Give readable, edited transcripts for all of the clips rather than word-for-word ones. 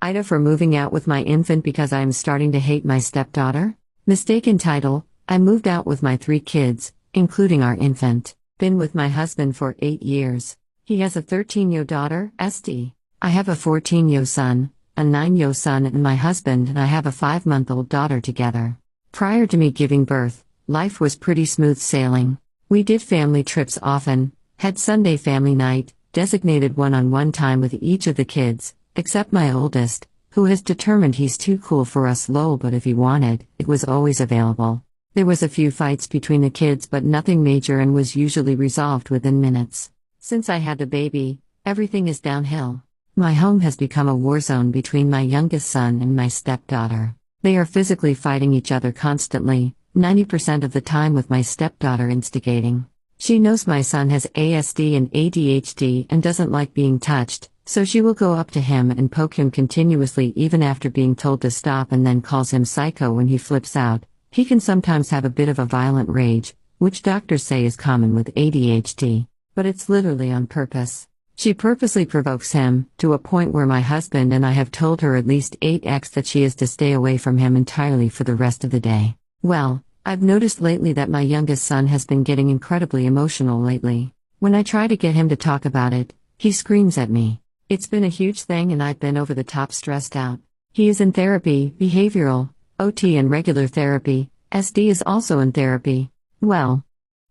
Ida for moving out with my infant because I am starting to hate my stepdaughter? Mistaken title: I moved out with my 3 kids, including our infant. Been with my husband for 8 years. He has a 13-year daughter, SD. I have a 14-year son, a 9-year son, and my husband and I have a 5-month-old daughter together. Prior to me giving birth, life was pretty smooth sailing. We did family trips often, had Sunday family night, designated one-on-one time with each of the kids, except my oldest, who has determined he's too cool for us lol, but if he wanted, it was always available. There was a few fights between the kids but nothing major and was usually resolved within minutes. Since I had the baby, everything is downhill. My home has become a war zone between my youngest son and my stepdaughter. They are physically fighting each other constantly, 90% of the time with my stepdaughter instigating. She knows my son has ASD and ADHD and doesn't like being touched, so she will go up to him and poke him continuously even after being told to stop, and then calls him psycho when he flips out. He can sometimes have a bit of a violent rage, which doctors say is common with ADHD, but it's literally on purpose. She purposely provokes him, to a point where my husband and I have told her at least 8x that she is to stay away from him entirely for the rest of the day. Well, I've noticed lately that my youngest son has been getting incredibly emotional lately. When I try to get him to talk about it, he screams at me. It's been a huge thing and I've been over the top stressed out. He is in therapy, behavioral, OT and regular therapy. SD is also in therapy. Well,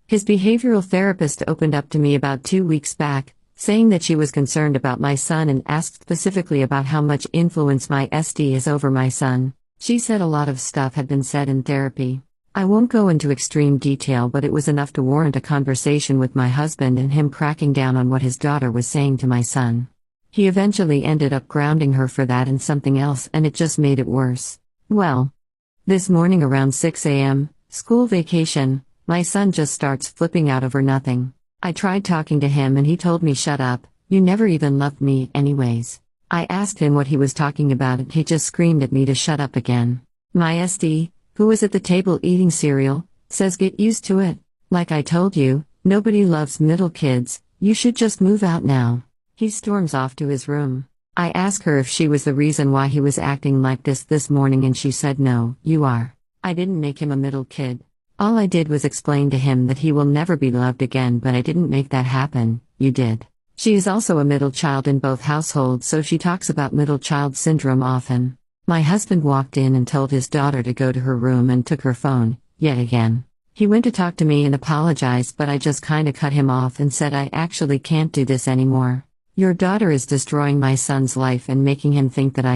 his behavioral therapist opened up to me about 2 weeks back, saying that she was concerned about my son and asked specifically about how much influence my SD is over my son. She said a lot of stuff had been said in therapy. I won't go into extreme detail, but it was enough to warrant a conversation with my husband and him cracking down on what his daughter was saying to my son. He eventually ended up grounding her for that and something else, and it just made it worse. Well, this morning around 6 a.m., school vacation, my son just starts flipping out over nothing. I tried talking to him and he told me, "Shut up, you never even loved me anyways." I asked him what he was talking about and he just screamed at me to shut up again. My SD, who was at the table eating cereal, says, "Get used to it. Like I told you, nobody loves middle kids, you should just move out now." He storms off to his room. I asked her if she was the reason why he was acting like this morning and she said, "No, you are." I didn't make him a middle kid. All I did was explain to him that he will never be loved again, but I didn't make that happen. You did. She is also a middle child in both households, so she talks about middle child syndrome often. My husband walked in and told his daughter to go to her room and took her phone, yet again. He went to talk to me and apologized, but I just kinda cut him off and said, "I actually can't do this anymore. Your daughter is destroying my son's life and making him think that